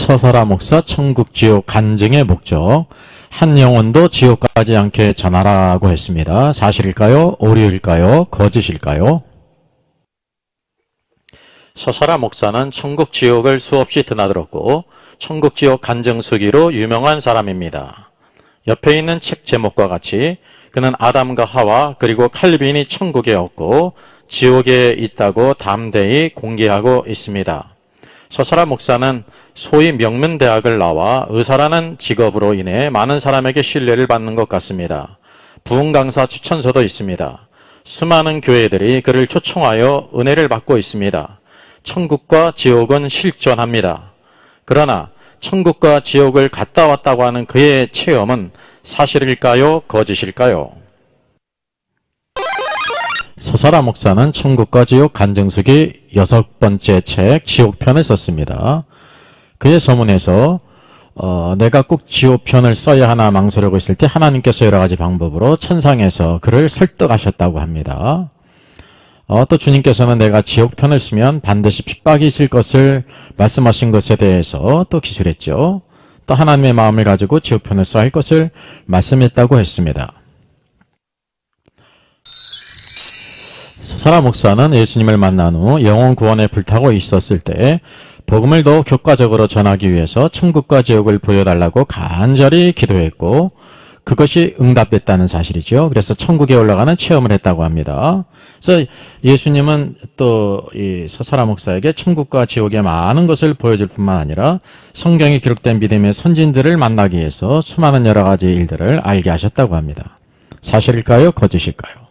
서설아 목사 천국 지옥 간증의 목적, 한 영혼도 지옥 가지 않게 전하라고 했습니다. 사실일까요? 오류일까요? 거짓일까요? 서설아 목사는 천국 지옥을 수없이 드나들었고 천국 지옥 간증 수기로 유명한 사람입니다. 옆에 있는 책 제목과 같이 그는 아담과 하와 그리고 칼빈이 천국에 없고 지옥에 있다고 담대히 공개하고 있습니다. 서설아 목사는 소위 명문대학을 나와 의사라는 직업으로 인해 많은 사람에게 신뢰를 받는 것 같습니다. 부흥 강사 추천서도 있습니다. 수많은 교회들이 그를 초청하여 은혜를 받고 있습니다. 천국과 지옥은 실존합니다. 그러나 천국과 지옥을 갔다 왔다고 하는 그의 체험은 사실일까요? 거짓일까요? 서설아 목사는 천국과 지옥 간증수기 6번째 책 지옥편을 썼습니다. 그의 서문에서 내가 꼭 지옥편을 써야 하나 망설이고 있을 때 하나님께서 여러 가지 방법으로 천상에서 그를 설득하셨다고 합니다. 또 주님께서는 내가 지옥편을 쓰면 반드시 핍박이 있을 것을 말씀하신 것에 대해서 또 기술했죠. 또 하나님의 마음을 가지고 지옥편을 써야 할 것을 말씀했다고 했습니다. 서설아 목사는 예수님을 만난 후 영혼 구원에 불타고 있었을 때 복음을 더욱 효과적으로 전하기 위해서 천국과 지옥을 보여달라고 간절히 기도했고 그것이 응답됐다는 사실이죠. 그래서 천국에 올라가는 체험을 했다고 합니다. 그래서 예수님은 또 이 서설아 목사에게 천국과 지옥의 많은 것을 보여줄 뿐만 아니라 성경에 기록된 믿음의 선진들을 만나기 위해서 수많은 여러 가지 일들을 알게 하셨다고 합니다. 사실일까요? 거짓일까요?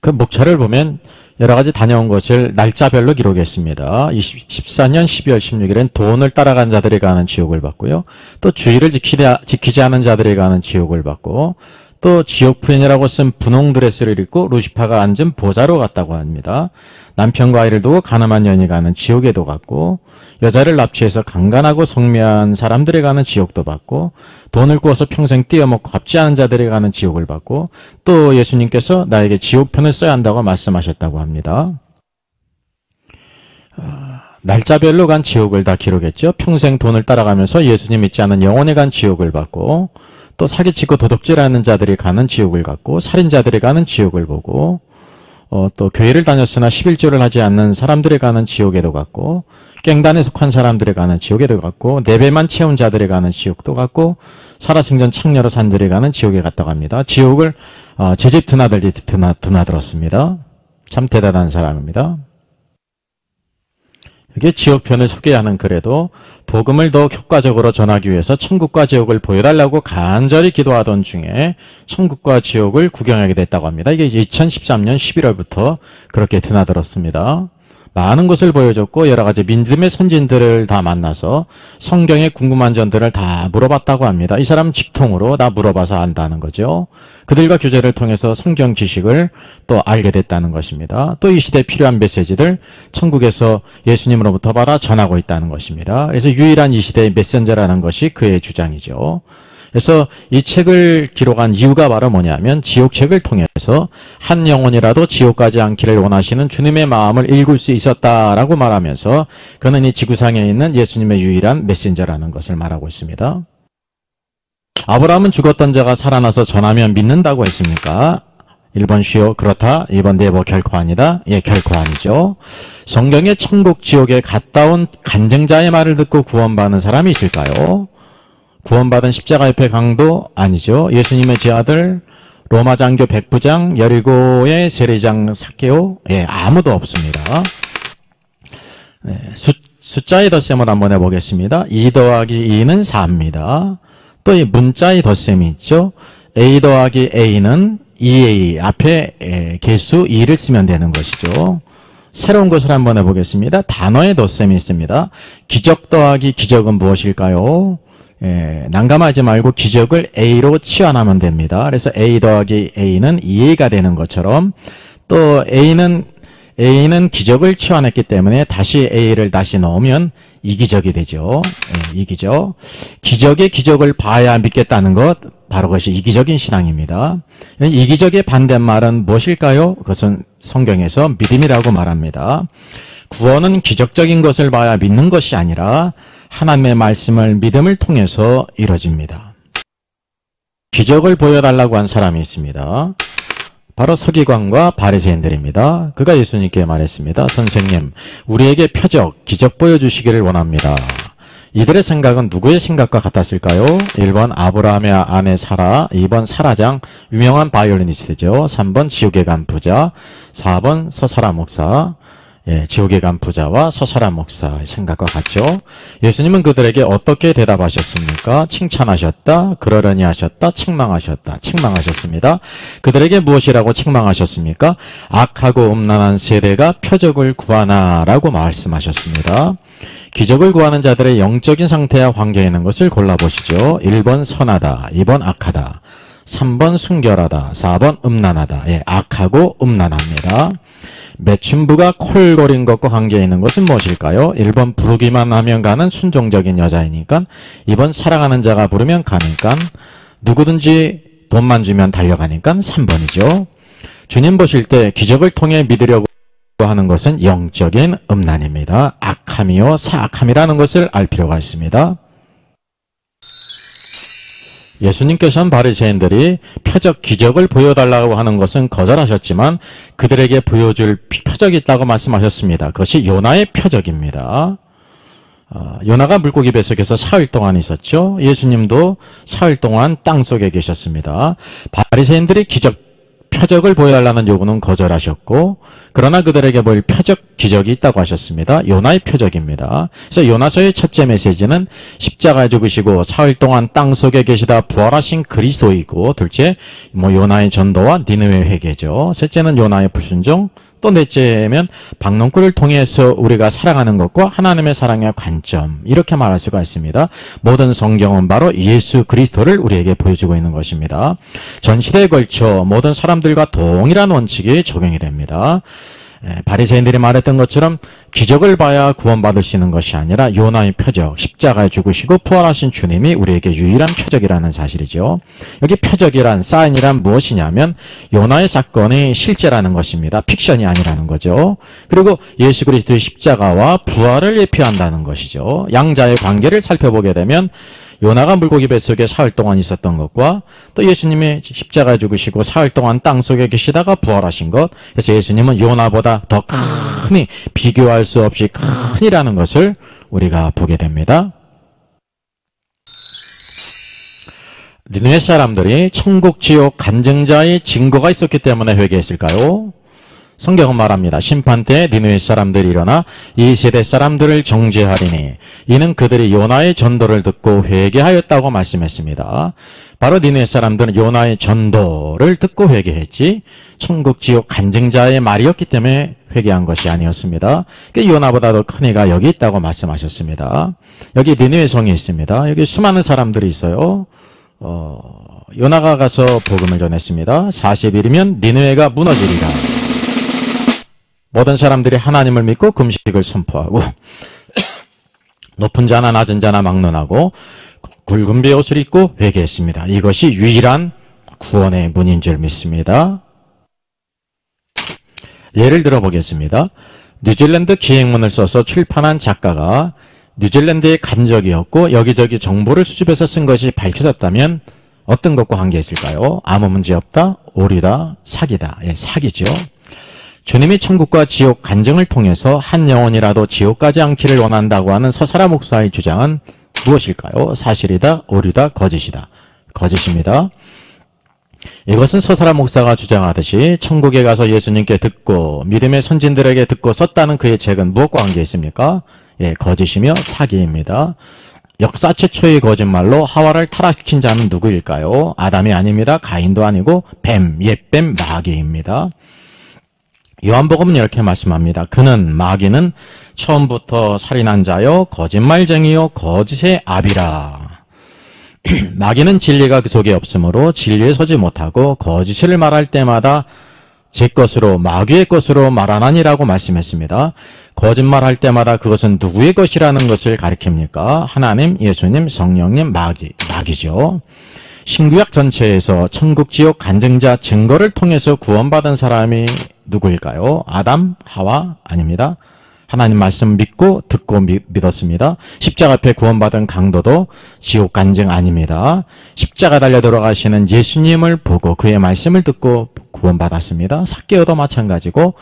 그 목차를 보면 여러 가지 다녀온 것을 날짜별로 기록했습니다. 14년 12월 16일엔 돈을 따라간 자들이 가는 지옥을 받고요. 또 주의를 지키지 않은 자들이 가는 지옥을 받고 또 지옥 부인이라고 쓴 분홍 드레스를 입고 루시파가 앉은 보좌로 갔다고 합니다. 남편과 아이를 두고 가늠한 여인이 가는 지옥에도 갔고 여자를 납치해서 강간하고 성매한 사람들이 가는 지옥도 받고 돈을 구워서 평생 띄어먹고 갚지 않은 자들이 가는 지옥을 받고 또 예수님께서 나에게 지옥편을 써야 한다고 말씀하셨다고 합니다. 날짜별로 간 지옥을 다 기록했죠. 평생 돈을 따라가면서 예수님 믿지 않은 영혼에 간 지옥을 받고 또 사기치고 도둑질하는 자들이 가는 지옥을 갔고 살인자들이 가는 지옥을 보고 또 교회를 다녔으나 11조를 하지 않는 사람들이 가는 지옥에도 갔고 깽단에 속한 사람들이 가는 지옥에도 갔고 4배만 채운 자들이 가는 지옥도 갔고 살아생전 창녀로 산들이 가는 지옥에 갔다고 합니다. 지옥을 제 집 드나들듯이 드나들었습니다. 참 대단한 사람입니다. 이게 지옥편을 소개하는 글에도 복음을 더욱 효과적으로 전하기 위해서 천국과 지옥을 보여달라고 간절히 기도하던 중에 천국과 지옥을 구경하게 됐다고 합니다. 이게 2013년 11월부터 그렇게 드나들었습니다. 많은 것을 보여줬고 여러 가지 믿음의 선진들을 다 만나서 성경에 궁금한 점들을 다 물어봤다고 합니다. 이 사람 직통으로 다 물어봐서 안다는 거죠. 그들과 교제를 통해서 성경 지식을 또 알게 됐다는 것입니다. 또 이 시대에 필요한 메시지를 천국에서 예수님으로부터 받아 전하고 있다는 것입니다. 그래서 유일한 이 시대의 메신저라는 것이 그의 주장이죠. 그래서 이 책을 기록한 이유가 바로 뭐냐면 지옥책을 통해서 한 영혼이라도 지옥 가지 않기를 원하시는 주님의 마음을 읽을 수 있었다라고 말하면서 그는 이 지구상에 있는 예수님의 유일한 메신저라는 것을 말하고 있습니다. 아브라함은 죽었던 자가 살아나서 전하면 믿는다고 했습니까? 1번 쉬워 그렇다. 2번 네버 결코 아니다. 예, 결코 아니죠. 성경의 천국 지옥에 갔다 온 간증자의 말을 듣고 구원받는 사람이 있을까요? 구원받은 십자가 옆의 강도 아니죠. 예수님의 제아들 로마 장교 백부장 여리고의 세리장 삭개오 아무도 없습니다. 숫자의 덧셈을 한번 해보겠습니다. 2 더하기 2는 4입니다. 또 이 문자의 덧셈이 있죠. A 더하기 A는 2A 앞에 개수 2를 쓰면 되는 것이죠. 새로운 것을 한번 해보겠습니다. 단어의 덧셈이 있습니다. 기적 더하기 기적은 무엇일까요? 난감하지 말고 기적을 A로 치환하면 됩니다. 그래서 A 더하기 A는 2A가 되는 것처럼 또 A는 기적을 치환했기 때문에 다시 A를 다시 넣으면 이기적이 되죠. 이기적. 기적의 기적을 봐야 믿겠다는 것, 바로 그것이 이기적인 신앙입니다. 이기적의 반대말은 무엇일까요? 그것은 성경에서 믿음이라고 말합니다. 구원은 기적적인 것을 봐야 믿는 것이 아니라 하나님의 말씀을 믿음을 통해서 이루어집니다. 기적을 보여달라고 한 사람이 있습니다. 바로 서기관과 바리새인들입니다. 그가 예수님께 말했습니다. 선생님, 우리에게 표적, 기적 보여주시기를 원합니다. 이들의 생각은 누구의 생각과 같았을까요? 1번 아브라함의 아내 사라, 2번 사라장, 유명한 바이올리니스트죠. 3번 지옥에 간 부자, 4번 서사라 목사. 예, 지옥에 간 부자와 서사라 목사의 생각과 같죠. 예수님은 그들에게 어떻게 대답하셨습니까? 칭찬하셨다, 그러려니 하셨다, 책망하셨다, 책망하셨습니다. 그들에게 무엇이라고 책망하셨습니까? 악하고 음란한 세대가 표적을 구하나라고 말씀하셨습니다. 기적을 구하는 자들의 영적인 상태와 관계에 있는 것을 골라보시죠. 1번 선하다, 2번 악하다, 3번 순결하다, 4번 음란하다. 예, 악하고 음란합니다. 매춘부가 콜거린 것과 관계에 있는 것은 무엇일까요? 1번 부르기만 하면 가는 순종적인 여자이니까, 2번 사랑하는 자가 부르면 가니까, 누구든지 돈만 주면 달려가니까 3번이죠. 주님 보실 때 기적을 통해 믿으려고 하는 것은 영적인 음란입니다. 악함이요 사악함이라는 것을 알 필요가 있습니다. 예수님께서는 바리새인들이 표적 기적을 보여달라고 하는 것은 거절하셨지만 그들에게 보여줄 표적이 있다고 말씀하셨습니다. 그것이 요나의 표적입니다. 요나가 물고기 뱃속에서 사흘 동안 있었죠. 예수님도 사흘 동안 땅속에 계셨습니다. 바리새인들이 표적을 보여달라는 요구는 거절하셨고, 그러나 그들에게 보일 표적, 기적이 있다고 하셨습니다. 요나의 표적입니다. 그래서 요나서의 첫째 메시지는 십자가에 죽으시고 사흘 동안 땅속에 계시다 부활하신 그리스도이고, 둘째 요나의 전도와 니느웨 회개죠. 셋째는 요나의 불순종, 또 넷째면 박농꾼을 통해서 우리가 사랑하는 것과 하나님의 사랑의 관점, 이렇게 말할 수가 있습니다. 모든 성경은 바로 예수 그리스도를 우리에게 보여주고 있는 것입니다. 전 시대에 걸쳐 모든 사람들과 동일한 원칙이 적용이 됩니다. 바리새인들이 말했던 것처럼 기적을 봐야 구원받을 수 있는 것이 아니라 요나의 표적, 십자가에 죽으시고 부활하신 주님이 우리에게 유일한 표적이라는 사실이죠. 여기 표적이란, 사인이란 무엇이냐면 요나의 사건이 실제라는 것입니다. 픽션이 아니라는 거죠. 그리고 예수 그리스도의 십자가와 부활을 예표한다는 것이죠. 양자의 관계를 살펴보게 되면 요나가 물고기 뱃속에 사흘 동안 있었던 것과 또 예수님이 십자가에 죽으시고 사흘 동안 땅속에 계시다가 부활하신 것, 그래서 예수님은 요나보다 더 크니, 비교할 수 없이 큰이라는 것을 우리가 보게 됩니다. 니느웨 사람들이 천국 지옥 간증자의 증거가 있었기 때문에 회개했을까요? 성경은 말합니다. 심판 때 니느웨 사람들이 일어나 이 세대 사람들을 정죄하리니 이는 그들이 요나의 전도를 듣고 회개하였다고 말씀했습니다. 바로 니느웨 사람들은 요나의 전도를 듣고 회개했지 천국 지옥 간증자의 말이었기 때문에 회개한 것이 아니었습니다. 요나보다 더 큰 이가 여기 있다고 말씀하셨습니다. 여기 니느웨 성이 있습니다. 여기 수많은 사람들이 있어요. 요나가 가서 복음을 전했습니다. 40일이면 니느웨가 무너지리라. 모든 사람들이 하나님을 믿고 금식을 선포하고 높은 자나 낮은 자나 막론하고 굵은 베옷을 입고 회개했습니다. 이것이 유일한 구원의 문인 줄 믿습니다. 예를 들어 보겠습니다. 뉴질랜드 기행문을 써서 출판한 작가가 뉴질랜드에 간 적이 없고 여기저기 정보를 수집해서 쓴 것이 밝혀졌다면 어떤 것과 관계있을까요? 아무 문제 없다, 오류다, 사기다. 예, 사기죠. 주님이 천국과 지옥 간증을 통해서 한 영혼이라도 지옥 가지 않기를 원한다고 하는 서사라 목사의 주장은 무엇일까요? 사실이다, 오류다, 거짓이다. 거짓입니다. 이것은 서사라 목사가 주장하듯이 천국에 가서 예수님께 듣고 믿음의 선진들에게 듣고 썼다는 그의 책은 무엇과 관계 있습니까? 예, 거짓이며 사기입니다. 역사 최초의 거짓말로 하와를 타락시킨 자는 누구일까요? 아담이 아닙니다. 가인도 아니고 뱀, 옛뱀, 마귀입니다. 요한복음은 이렇게 말씀합니다. 그는, 마귀는 처음부터 살인한 자요 거짓말쟁이요 거짓의 아비라. 마귀는 진리가 그 속에 없으므로 진리에 서지 못하고 거짓을 말할 때마다 제 것으로 마귀의 것으로 말하나니라고 말씀했습니다. 거짓말할 때마다 그것은 누구의 것이라는 것을 가리킵니까? 하나님, 예수님, 성령님, 마귀죠. 신구약 전체에서 천국 지옥 간증자 증거를 통해서 구원받은 사람이 누구일까요? 아담, 하와? 아닙니다. 하나님 말씀 믿고 듣고 믿었습니다. 십자가 앞에 구원받은 강도도 지옥 간증 아닙니다. 십자가 달려 돌아가시는 예수님을 보고 그의 말씀을 듣고 구원받았습니다. 삭개오도 마찬가지고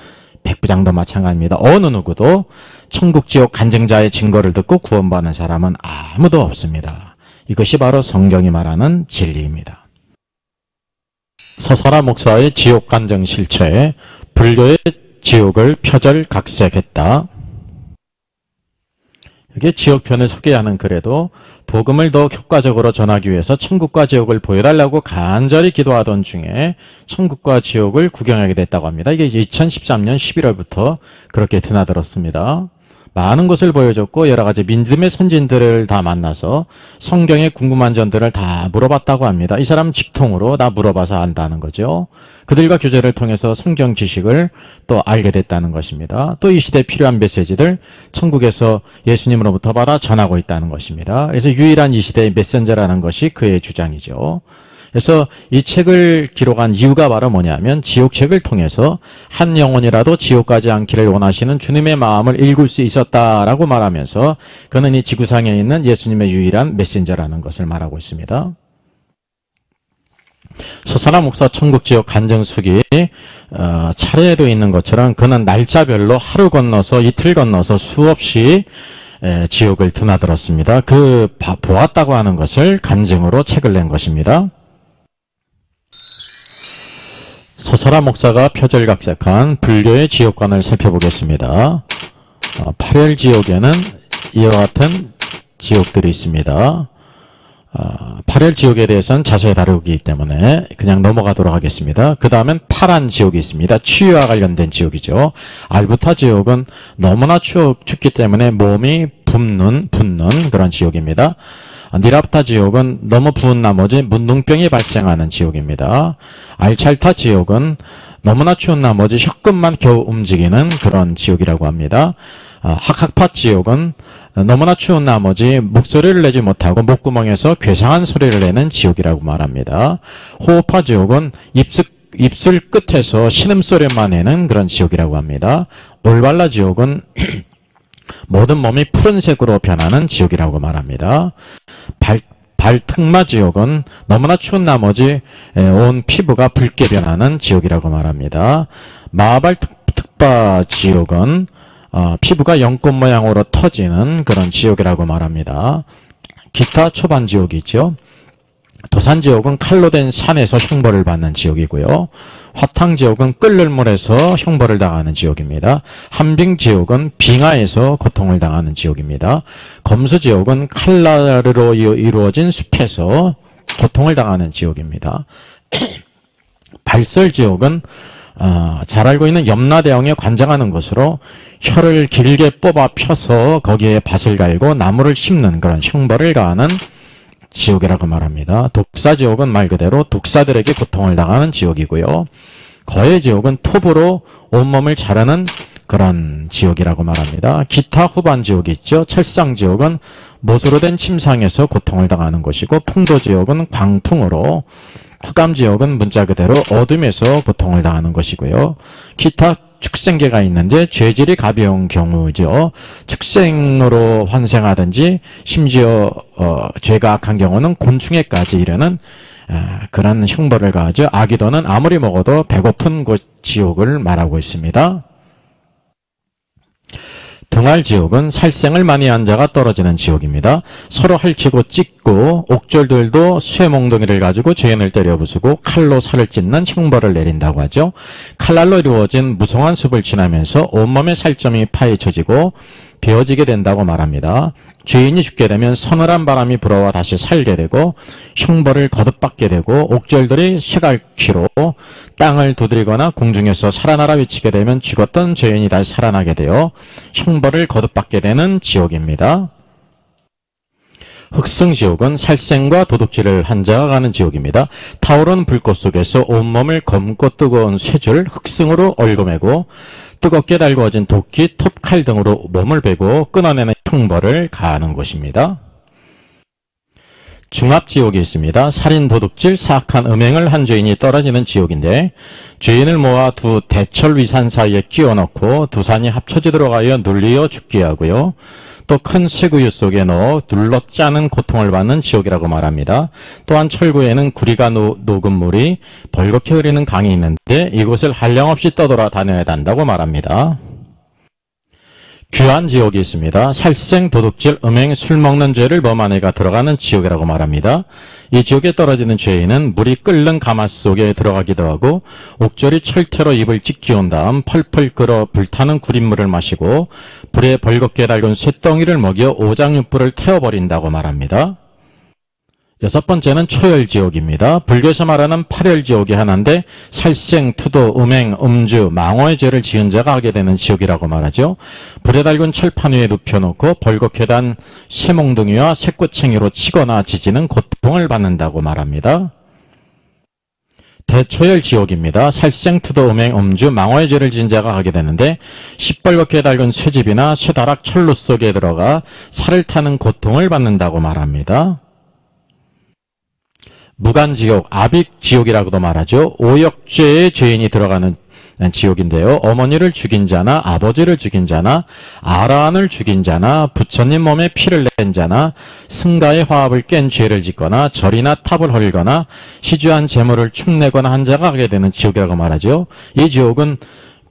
백부장도 마찬가지입니다. 어느 누구도 천국 지옥 간증자의 증거를 듣고 구원받는 사람은 아무도 없습니다. 이것이 바로 성경이 말하는 진리입니다. 서설아 목사의 지옥 간증 실체에 불교의 지옥을 표절각색했다. 이게 지옥편을 소개하는 글에도 복음을 더욱 효과적으로 전하기 위해서 천국과 지옥을 보여달라고 간절히 기도하던 중에 천국과 지옥을 구경하게 됐다고 합니다. 이게 2013년 11월부터 그렇게 드나들었습니다. 많은 것을 보여줬고 여러 가지 믿음의 선진들을 다 만나서 성경의 궁금한 점들을 다 물어봤다고 합니다. 이 사람 직통으로 다 물어봐서 안다는 거죠. 그들과 교제를 통해서 성경 지식을 또 알게 됐다는 것입니다. 또 이 시대에 필요한 메시지들 천국에서 예수님으로부터 받아 전하고 있다는 것입니다. 그래서 유일한 이 시대의 메신저라는 것이 그의 주장이죠. 그래서 이 책을 기록한 이유가 바로 뭐냐면 지옥책을 통해서 한 영혼이라도 지옥 가지 않기를 원하시는 주님의 마음을 읽을 수 있었다라고 말하면서 그는 이 지구상에 있는 예수님의 유일한 메신저라는 것을 말하고 있습니다. 서사나 목사 천국 지옥 간증수기 차례에도 있는 것처럼 그는 날짜별로 하루 건너서 이틀 건너서 수없이 지옥을 드나들었습니다. 보았다고 하는 것을 간증으로 책을 낸 것입니다. 서설아 목사가 표절각색한 불교의 지옥관을 살펴보겠습니다. 8열 지옥에는 이와 같은 지옥들이 있습니다. 8열 지옥에 대해서는 자세히 다루기 때문에 그냥 넘어가도록 하겠습니다. 그 다음엔 파란 지옥이 있습니다. 추위와 관련된 지옥이죠. 알부타 지옥은 너무나 춥기 때문에 몸이 붓는 그런 지옥입니다. 니랍타 지옥은 너무 부은 나머지 문둥병이 발생하는 지옥입니다. 알찰타 지옥은 너무나 추운 나머지 혀끝만 겨우 움직이는 그런 지옥이라고 합니다. 학학파 지옥은 너무나 추운 나머지 목소리를 내지 못하고 목구멍에서 괴상한 소리를 내는 지옥이라고 말합니다. 호흡파 지옥은 입술 끝에서 신음소리만 내는 그런 지옥이라고 합니다. 올발라 지옥은 모든 몸이 푸른색으로 변하는 지옥이라고 말합니다. 발특마 지옥은 너무나 추운 나머지 온 피부가 붉게 변하는 지옥이라고 말합니다. 마발특바 지옥은 피부가 연꽃 모양으로 터지는 그런 지옥이라고 말합니다. 기타 초반 지옥이 있죠. 도산지옥은 칼로 된 산에서 형벌을 받는 지옥이고요. 화탕지옥은 끓는 물에서 형벌을 당하는 지옥입니다. 한빙지옥은 빙하에서 고통을 당하는 지옥입니다. 검수지옥은 칼날로 이루어진 숲에서 고통을 당하는 지옥입니다. 발설지옥은 잘 알고 있는 염라대왕에 관장하는 것으로 혀를 길게 뽑아 펴서 거기에 밭을 갈고 나무를 심는 그런 형벌을 가하는 지옥이라고 말합니다. 독사지옥은 말 그대로 독사들에게 고통을 당하는 지옥이고요. 거해지옥은 톱으로 온몸을 자르는 그런 지옥이라고 말합니다. 기타 후반 지옥이 있죠. 철상지옥은 못으로 된 침상에서 고통을 당하는 것이고, 풍도지옥은 광풍으로, 흑암지옥은 문자 그대로 어둠에서 고통을 당하는 것이고요. 기타 축생계가 있는데 죄질이 가벼운 경우죠. 축생으로 환생하든지 심지어 죄가 악한 경우는 곤충에까지 이르는 그런 형벌을 가하죠. 아기도는 아무리 먹어도 배고픈 곳 지옥을 말하고 있습니다. 등할지옥은 살생을 많이 한 자가 떨어지는 지옥입니다. 서로 핥히고 찢고 옥졸들도 쇠몽둥이를 가지고 죄인을 때려 부수고 칼로 살을 찢는 형벌을 내린다고 하죠. 칼날로 이루어진 무성한 숲을 지나면서 온몸의 살점이 파헤쳐지고 베어지게 된다고 말합니다. 죄인이 죽게 되면 서늘한 바람이 불어와 다시 살게 되고 형벌을 거듭받게 되고 옥졸들이 쇠갈퀴로 땅을 두드리거나 공중에서 살아나라 외치게 되면 죽었던 죄인이 다시 살아나게 되어 형벌을 거듭받게 되는 지옥입니다. 흑승지옥은 살생과 도둑질을 한 자가 가는 지옥입니다. 타오르는 불꽃 속에서 온몸을 검고 뜨거운 쇠줄 흑승으로 얽어매고 뜨겁게 달구어진 도끼, 톱칼 등으로 몸을 베고 끊어내는 형벌을 가하는 곳입니다. 중압지옥이 있습니다. 살인, 도둑질, 사악한 음행을 한 죄인이 떨어지는 지옥인데 죄인을 모아 두 대철 위산 사이에 끼워 넣고 두 산이 합쳐지도록 하여 눌리어 죽게 하고요. 또 큰 쇠구유 속에 넣어 눌러 짜는 고통을 받는 지옥이라고 말합니다. 또한 철구에는 구리가 녹은 물이 벌겋게 흐르는 강이 있는데 이곳을 한량없이 떠돌아 다녀야 한다고 말합니다. 귀한 지옥이 있습니다. 살생, 도둑질, 음행, 술 먹는 죄를 범한 애가 들어가는 지옥이라고 말합니다. 이 지옥에 떨어지는 죄인은 물이 끓는 가마 속에 들어가기도 하고 옥졸이 철퇴로 입을 찢기운 다음 펄펄 끓어 불타는 구린물을 마시고 불에 벌겋게 달군 쇳덩이를 먹여 오장육부를 태워버린다고 말합니다. 여섯 번째는 초열지옥입니다. 불교에서 말하는 팔열지옥이 하나인데 살생, 투도, 음행, 음주, 망호의 죄를 지은 자가 하게 되는 지옥이라고 말하죠. 불에 달군 철판 위에 눕혀놓고 벌겋게 단 쇠몽둥이와 쇠꼬챙이로 치거나 지지는 고통을 받는다고 말합니다. 대초열지옥입니다. 살생, 투도, 음행, 음주, 망호의 죄를 지은 자가 하게 되는데 시뻘겋게 달군 쇠집이나 쇠다락 철로 속에 들어가 살을 타는 고통을 받는다고 말합니다. 무간지옥, 아빅지옥이라고도 말하죠. 오역죄의 죄인이 들어가는 지옥인데요. 어머니를 죽인 자나 아버지를 죽인 자나 아라한을 죽인 자나 부처님 몸에 피를 낸 자나 승가의 화합을 깬 죄를 짓거나 절이나 탑을 헐거나 시주한 재물을 축내거나 한 자가 하게 되는 지옥이라고 말하죠. 이 지옥은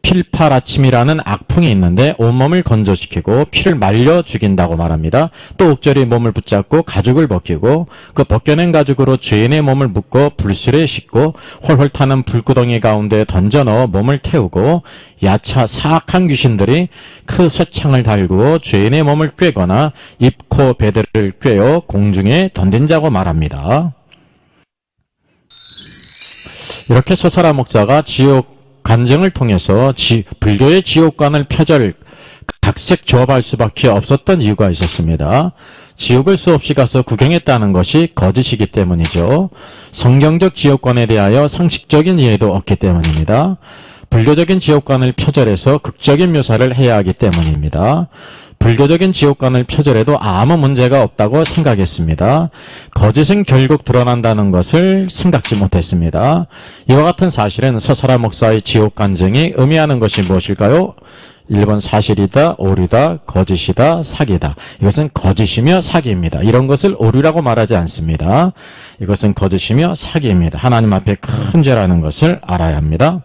필파라침이라는 악풍이 있는데 온몸을 건조시키고 피를 말려 죽인다고 말합니다. 또 옥절이 몸을 붙잡고 가죽을 벗기고 그 벗겨낸 가죽으로 죄인의 몸을 묶어 불술에 싣고 홀홀 타는 불구덩이 가운데 던져 넣어 몸을 태우고 야차 사악한 귀신들이 그 쇠창을 달고 죄인의 몸을 꿰거나 입, 코, 배들을 꿰어 공중에 던진다고 말합니다. 이렇게 소사라 목사가 지옥 간증을 통해서 불교의 지옥관을 표절, 각색 조합할 수밖에 없었던 이유가 있었습니다. 지옥을 수없이 가서 구경했다는 것이 거짓이기 때문이죠. 성경적 지옥관에 대하여 상식적인 이해도 없기 때문입니다. 불교적인 지옥관을 표절해서 극적인 묘사를 해야 하기 때문입니다. 불교적인 지옥관을 표절해도 아무 문제가 없다고 생각했습니다. 거짓은 결국 드러난다는 것을 생각지 못했습니다. 이와 같은 사실은 서사라 목사의 지옥 간증이 의미하는 것이 무엇일까요? 1번 사실이다, 오류다, 거짓이다, 사기다. 이것은 거짓이며 사기입니다. 이런 것을 오류라고 말하지 않습니다. 이것은 거짓이며 사기입니다. 하나님 앞에 큰 죄라는 것을 알아야 합니다.